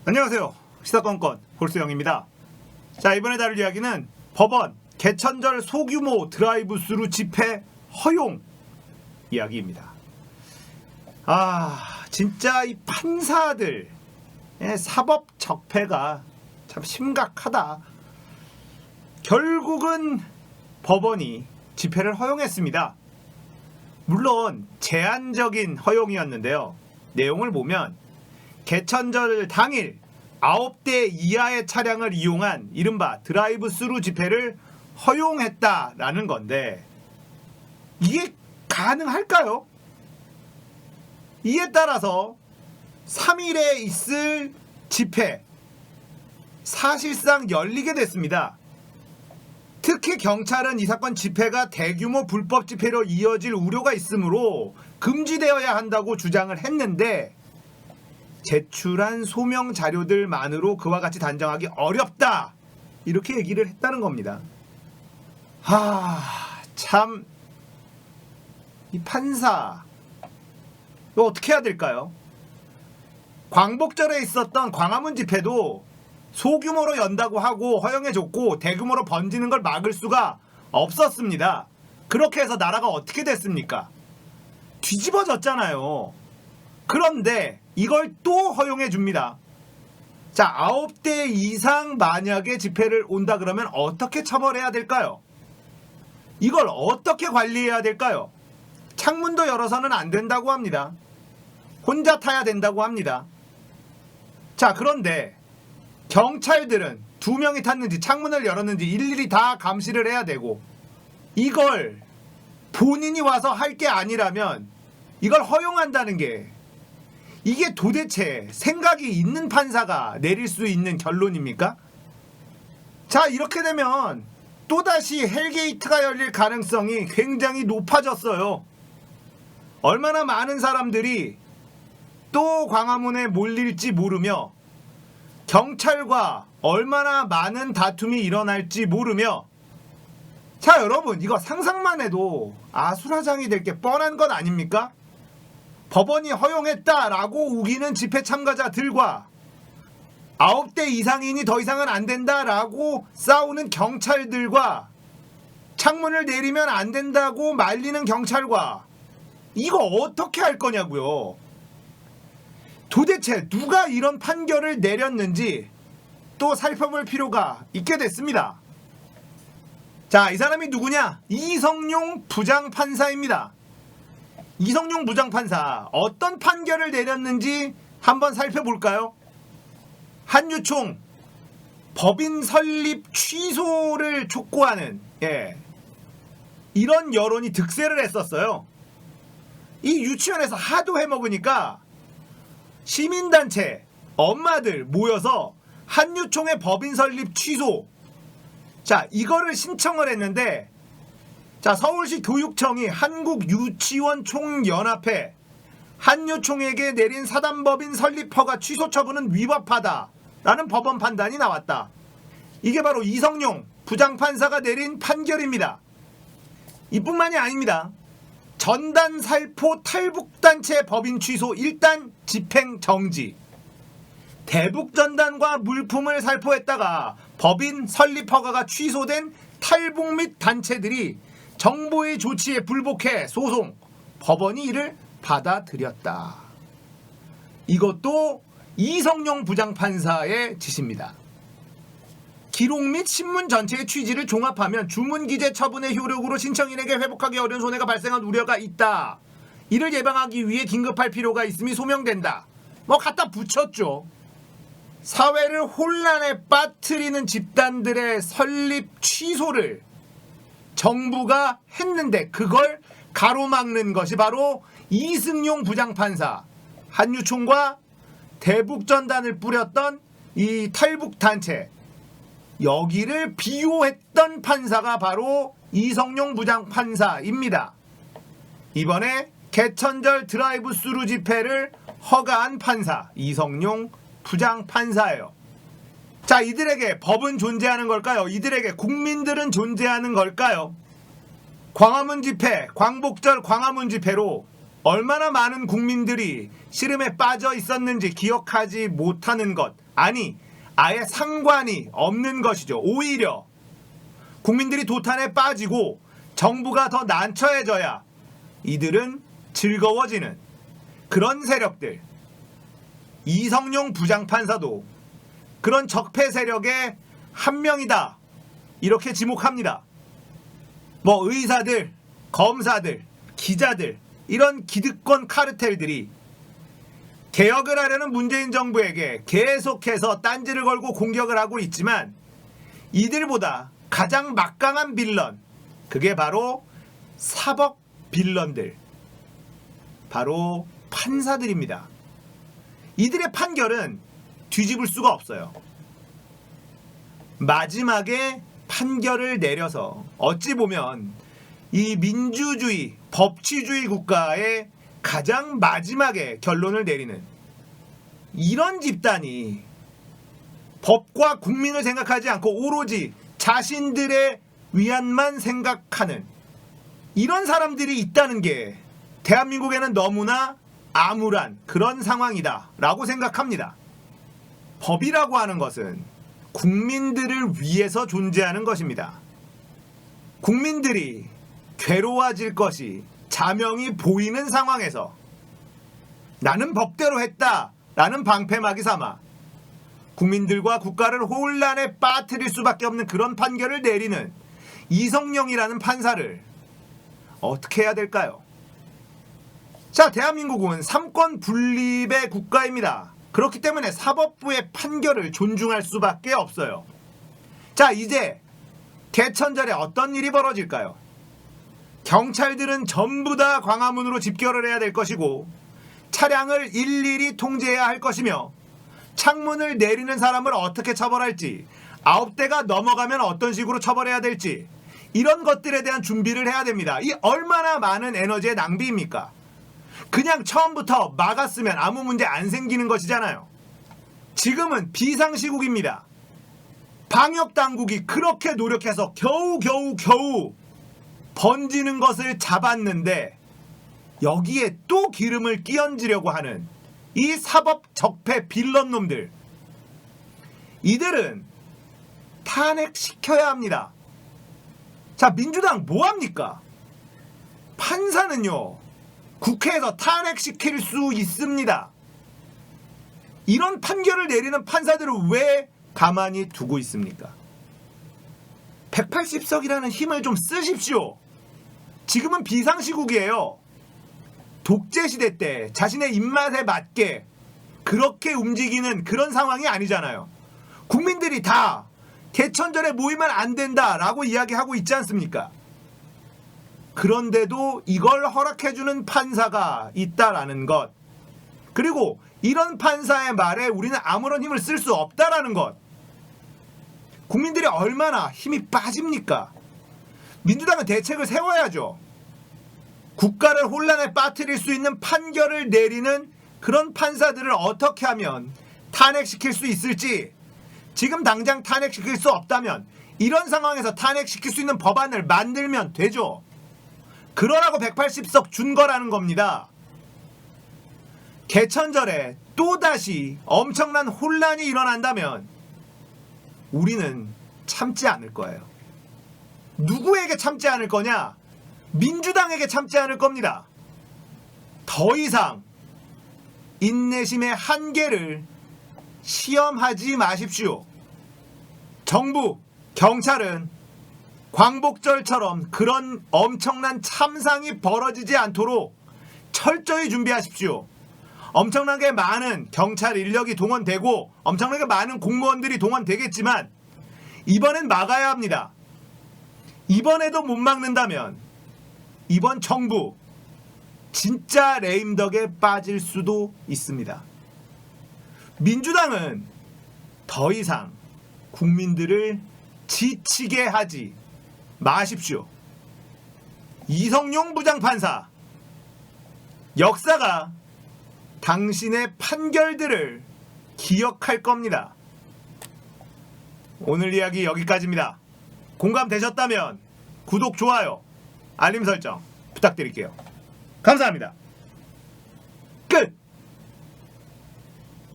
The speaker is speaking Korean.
안녕하세요. 시사건건 볼수영입니다. 자, 이번에 다룰 이야기는 법원 개천절 소규모 드라이브스루 집회 허용 이야기입니다. 진짜 이 판사들의 사법 적폐가 참 심각하다. 결국은 법원이 집회를 허용했습니다. 물론 제한적인 허용이었는데요. 내용을 보면 개천절 당일 9대 이하의 차량을 이용한 이른바 드라이브스루 집회를 허용했다라는 건데, 이게 가능할까요? 이에 따라서 3일에 있을 집회 사실상 열리게 됐습니다. 특히 경찰은 이 사건 집회가 대규모 불법 집회로 이어질 우려가 있으므로 금지되어야 한다고 주장을 했는데, 제출한 소명 자료들만으로 그와 같이 단정하기 어렵다, 이렇게 얘기를 했다는 겁니다. 참, 이 판사 이거 어떻게 해야 될까요? 광복절에 있었던 광화문 집회도 소규모로 연다고 하고 허용해줬고 대규모로 번지는 걸 막을 수가 없었습니다. 그렇게 해서 나라가 어떻게 됐습니까? 뒤집어졌잖아요. 그런데 이걸 또 허용해 줍니다. 자, 9대 이상 만약에 집회를 온다 그러면 어떻게 처벌해야 될까요? 이걸 어떻게 관리해야 될까요? 창문도 열어서는 안 된다고 합니다. 혼자 타야 된다고 합니다. 자, 그런데 경찰들은 2명이 탔는지 창문을 열었는지 일일이 다 감시를 해야 되고, 이걸 본인이 와서 할 게 아니라면 이걸 허용한다는 게, 이게 도대체 생각이 있는 판사가 내릴 수 있는 결론입니까? 자, 이렇게 되면 또다시 헬게이트가 열릴 가능성이 굉장히 높아졌어요. 얼마나 많은 사람들이 또 광화문에 몰릴지 모르며, 경찰과 얼마나 많은 다툼이 일어날지 모르며, 자, 여러분, 이거 상상만 해도 아수라장이 될 게 뻔한 건 아닙니까? 법원이 허용했다라고 우기는 집회 참가자들과 9대 이상이니 더 이상은 안 된다라고 싸우는 경찰들과 창문을 내리면 안 된다고 말리는 경찰과, 이거 어떻게 할 거냐고요. 도대체 누가 이런 판결을 내렸는지 또 살펴볼 필요가 있게 됐습니다. 자, 이 사람이 누구냐? 이성용 부장판사입니다. 이성용 부장판사, 어떤 판결을 내렸는지 한번 살펴볼까요? 한유총 법인 설립 취소를 촉구하는 이런 여론이 득세를 했었어요. 이 유치원에서 하도 해먹으니까 시민단체 엄마들 모여서 한유총의 법인 설립 취소, 자, 이거를 신청을 했는데, 자, 서울시 교육청이 한국유치원총연합회 한유총에게 내린 사단법인 설립 허가 취소 처분은 위법하다라는 법원 판단이 나왔다. 이게 바로 이성용 부장판사가 내린 판결입니다. 이뿐만이 아닙니다. 전단살포 탈북단체 법인 취소 1단 집행 정지, 대북전단과 물품을 살포했다가 법인 설립 허가가 취소된 탈북 및 단체들이 정부의 조치에 불복해 소송, 법원이 이를 받아들였다. 이것도 이성용 부장판사의 지시입니다. 기록 및 신문 전체의 취지를 종합하면 주문기재 처분의 효력으로 신청인에게 회복하기 어려운 손해가 발생할 우려가 있다. 이를 예방하기 위해 긴급할 필요가 있음이 소명된다. 뭐 갖다 붙였죠. 사회를 혼란에 빠뜨리는 집단들의 설립 취소를 정부가 했는데 그걸 가로막는 것이 바로 이승용 부장판사, 한유총과 대북전단을 뿌렸던 이 탈북단체, 여기를 비호했던 판사가 바로 이성용 부장판사입니다. 이번에 개천절 드라이브스루 집회를 허가한 판사 이성용 부장판사예요. 자, 이들에게 법은 존재하는 걸까요? 이들에게 국민들은 존재하는 걸까요? 광화문 집회, 광복절 광화문 집회로 얼마나 많은 국민들이 시름에 빠져 있었는지 기억하지 못하는 것, 아니, 아예 상관이 없는 것이죠. 오히려 국민들이 도탄에 빠지고 정부가 더 난처해져야 이들은 즐거워지는 그런 세력들. 이성용 부장판사도 그런 적폐 세력의 한 명이다, 이렇게 지목합니다. 뭐 의사들, 검사들, 기자들, 이런 기득권 카르텔들이 개혁을 하려는 문재인 정부에게 계속해서 딴지를 걸고 공격을 하고 있지만 이들보다 가장 막강한 빌런, 그게 바로 사법 빌런들, 바로 판사들입니다. 이들의 판결은 뒤집을 수가 없어요. 마지막에 판결을 내려서 어찌 보면 이 민주주의, 법치주의 국가의 가장 마지막에 결론을 내리는 이런 집단이 법과 국민을 생각하지 않고 오로지 자신들의 위안만 생각하는 이런 사람들이 있다는 게 대한민국에는 너무나 암울한 그런 상황이다 라고 생각합니다. 법이라고 하는 것은 국민들을 위해서 존재하는 것입니다. 국민들이 괴로워질 것이 자명이 보이는 상황에서 나는 법대로 했다라는 방패막이 삼아 국민들과 국가를 혼란에 빠뜨릴 수밖에 없는 그런 판결을 내리는 이성용이라는 판사를 어떻게 해야 될까요? 자, 대한민국은 삼권 분립의 국가입니다. 그렇기 때문에 사법부의 판결을 존중할 수밖에 없어요. 자, 이제 개천절에 어떤 일이 벌어질까요? 경찰들은 전부 다 광화문으로 집결을 해야 될 것이고 차량을 일일이 통제해야 할 것이며 창문을 내리는 사람을 어떻게 처벌할지, 9대가 넘어가면 어떤 식으로 처벌해야 될지, 이런 것들에 대한 준비를 해야 됩니다. 이 얼마나 많은 에너지의 낭비입니까? 그냥 처음부터 막았으면 아무 문제 안 생기는 것이잖아요. 지금은 비상시국입니다. 방역당국이 그렇게 노력해서 겨우 번지는 것을 잡았는데 여기에 또 기름을 끼얹으려고 하는 이 사법 적폐 빌런놈들, 이들은 탄핵시켜야 합니다. 자, 민주당 뭐합니까? 판사는요, 국회에서 탄핵시킬 수 있습니다. 이런 판결을 내리는 판사들을 왜 가만히 두고 있습니까? 180석이라는 힘을 좀 쓰십시오. 지금은 비상시국이에요. 독재시대 때 자신의 입맛에 맞게 그렇게 움직이는 그런 상황이 아니잖아요. 국민들이 다 개천절에 모이면 안 된다라고 이야기하고 있지 않습니까? 그런데도 이걸 허락해주는 판사가 있다라는 것, 그리고 이런 판사의 말에 우리는 아무런 힘을 쓸 수 없다라는 것, 국민들이 얼마나 힘이 빠집니까? 민주당은 대책을 세워야죠. 국가를 혼란에 빠뜨릴 수 있는 판결을 내리는 그런 판사들을 어떻게 하면 탄핵시킬 수 있을지, 지금 당장 탄핵시킬 수 없다면 이런 상황에서 탄핵시킬 수 있는 법안을 만들면 되죠. 그러라고 180석 준 거라는 겁니다. 개천절에 또다시 엄청난 혼란이 일어난다면 우리는 참지 않을 거예요. 누구에게 참지 않을 거냐? 민주당에게 참지 않을 겁니다. 더 이상 인내심의 한계를 시험하지 마십시오. 정부, 경찰은 광복절처럼 그런 엄청난 참상이 벌어지지 않도록 철저히 준비하십시오. 엄청나게 많은 경찰 인력이 동원되고 엄청나게 많은 공무원들이 동원되겠지만 이번엔 막아야 합니다. 이번에도 못 막는다면 이번 정부 진짜 레임덕에 빠질 수도 있습니다. 민주당은 더 이상 국민들을 지치게 하지 마십시오. 이성용 부장판사, 역사가 당신의 판결들을 기억할 겁니다. 오늘 이야기 여기까지입니다. 공감되셨다면 구독, 좋아요, 알림 설정 부탁드릴게요. 감사합니다. 끝!